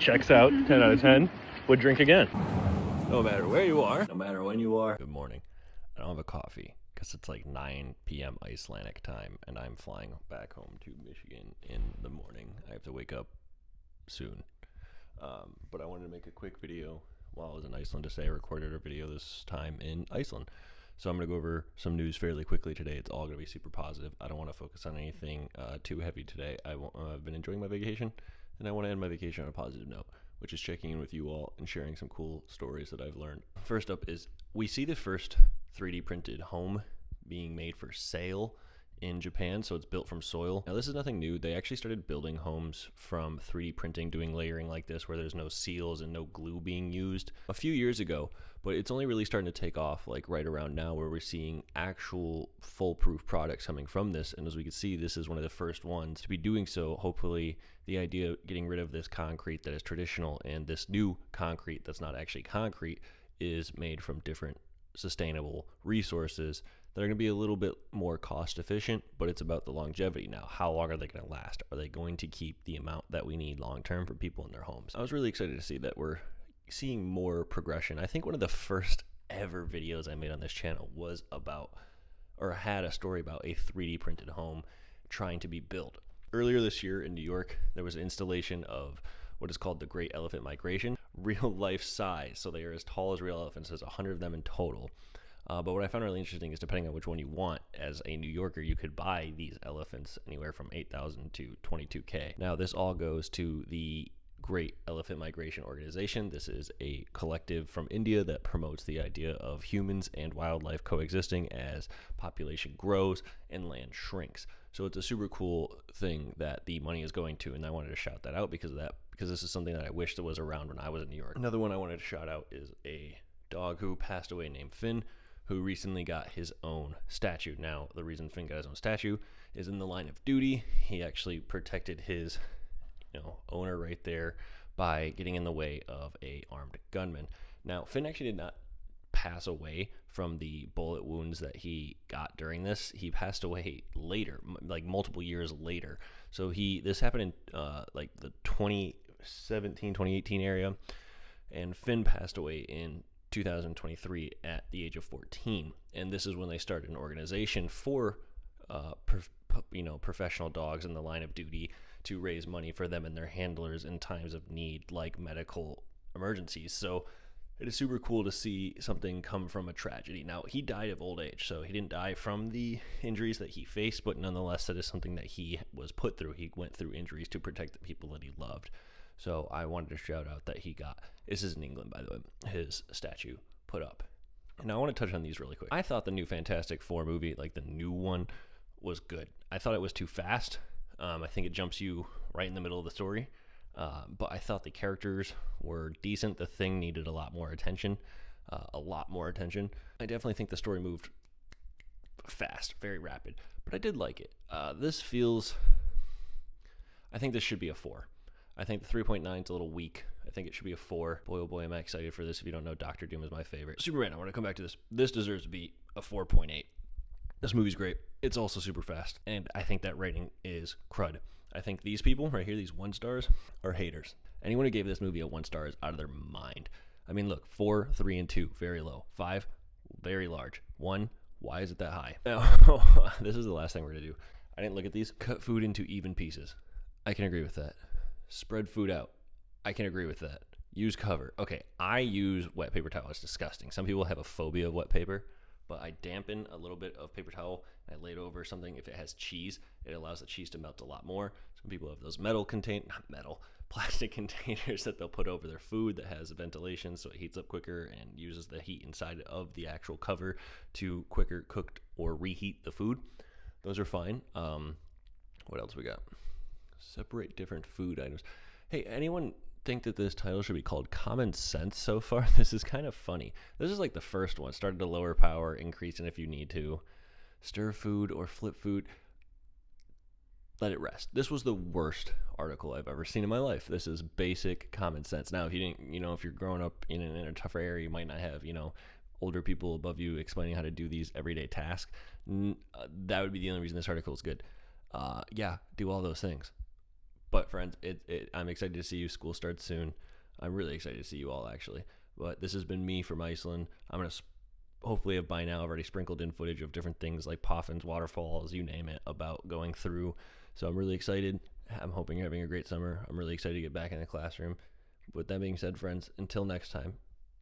checks out, 10 out of 10, would drink again. No matter where you are, no matter when you are. Good morning. I don't have a coffee because it's like 9 p.m. Icelandic time and I'm flying back home to Michigan in the morning. I have to wake up soon. But I wanted to make a quick video while I was in Iceland to say I recorded a video this time in Iceland. So I'm going to go over some news fairly quickly today. It's all going to be super positive. I don't want to focus on anything too heavy today. I've been enjoying my vacation, and I want to end my vacation on a positive note, which is checking in with you all and sharing some cool stories that I've learned. First up is we see the first 3D printed home being made for sale in Japan, so it's built from soil. Now this is nothing new. They actually started building homes from 3D printing, doing layering like this where there's no seals and no glue being used a few years ago, but it's only really starting to take off like right around now where we're seeing actual foolproof products coming from this. And as we can see, this is one of the first ones to be doing so. Hopefully the idea of getting rid of this concrete that is traditional and this new concrete that's not actually concrete is made from different sustainable resources that are going to be a little bit more cost efficient, but it's about the longevity now. How long are they going to last? Are they going to keep the amount that we need long term for people in their homes? I was really excited to see that we're seeing more progression. I think one of the first ever videos I made on this channel was about, or had a story about a 3D printed home trying to be built. Earlier this year in New York, there was an installation of what is called the Great Elephant Migration, real life size. So they are as tall as real elephants. There's 100 of them in total. But what I found really interesting is depending on which one you want, as a New Yorker, you could buy these elephants anywhere from $8,000 to $22K. Now, this all goes to the Great Elephant Migration Organization. This is a collective from India that promotes the idea of humans and wildlife coexisting as population grows and land shrinks. So it's a super cool thing that the money is going to, and I wanted to shout that out because of that, because this is something that I wish that was around when I was in New York. Another one I wanted to shout out is a dog who passed away named Finn, who recently got his own statue. Now, the reason Finn got his own statue is in the line of duty. He actually protected his, owner right there by getting in the way of a armed gunman. Now, Finn actually did not pass away from the bullet wounds that he got during this. He passed away later, like multiple years later. So this happened in like the 2017, 2018 area, and Finn passed away in 2023 at the age of 14, and this is when they started an organization for professional dogs in the line of duty to raise money for them and their handlers in times of need like medical emergencies. So it is super cool to see something come from a tragedy. Now, he died of old age, so he didn't die from the injuries that he faced, but nonetheless that is something that he was put through. He went through injuries to protect the people that he loved. So I wanted to shout out that he got, this is in England by the way, his statue put up. And now I want to touch on these really quick. I thought the new Fantastic Four movie, like the new one, was good. I thought it was too fast. I think it jumps you right in the middle of the story. But I thought the characters were decent. The Thing needed a lot more attention. I definitely think the story moved fast, very rapid. But I did like it. I think this should be a 4. I think the 3.9 is a little weak. I think it should be a 4. Boy, oh boy, am I excited for this. If you don't know, Doctor Doom is my favorite. Superman, I want to come back to this. This deserves to be a 4.8. This movie's great. It's also super fast. And I think that rating is crud. I think these people right here, these 1 stars, are haters. Anyone who gave this movie a 1 star is out of their mind. I mean, look, 4, 3, and 2, very low. 5, very large. 1, why is it that high? Now, this is the last thing we're going to do. I didn't look at these. Cut food into even pieces. I can agree with that. Spread food out. I can agree with that. Use cover. Okay, I use wet paper towel. It's disgusting. Some people have a phobia of wet paper, but I dampen a little bit of paper towel and I lay it over something. If it has cheese, it allows the cheese to melt a lot more. Some people have those plastic containers that they'll put over their food that has ventilation so it heats up quicker and uses the heat inside of the actual cover to quicker cook or reheat the food. Those are fine. What else we got? Separate different food items. Hey, anyone think that this title should be called Common Sense so far? This is kind of funny. This is like the first one. Started to lower power, increase it if you need to. Stir food or flip food. Let it rest. This was the worst article I've ever seen in my life. This is basic common sense. Now, if you didn't, if you're growing up in a tougher area, you might not have, older people above you explaining how to do these everyday tasks. That would be the only reason this article is good. Yeah, do all those things. But friends, I'm excited to see you. School starts soon. I'm really excited to see you all, actually. But this has been me from Iceland. I'm going to hopefully have by now already sprinkled in footage of different things like poffins, waterfalls, you name it, about going through. So I'm really excited. I'm hoping you're having a great summer. I'm really excited to get back in the classroom. With that being said, friends, until next time,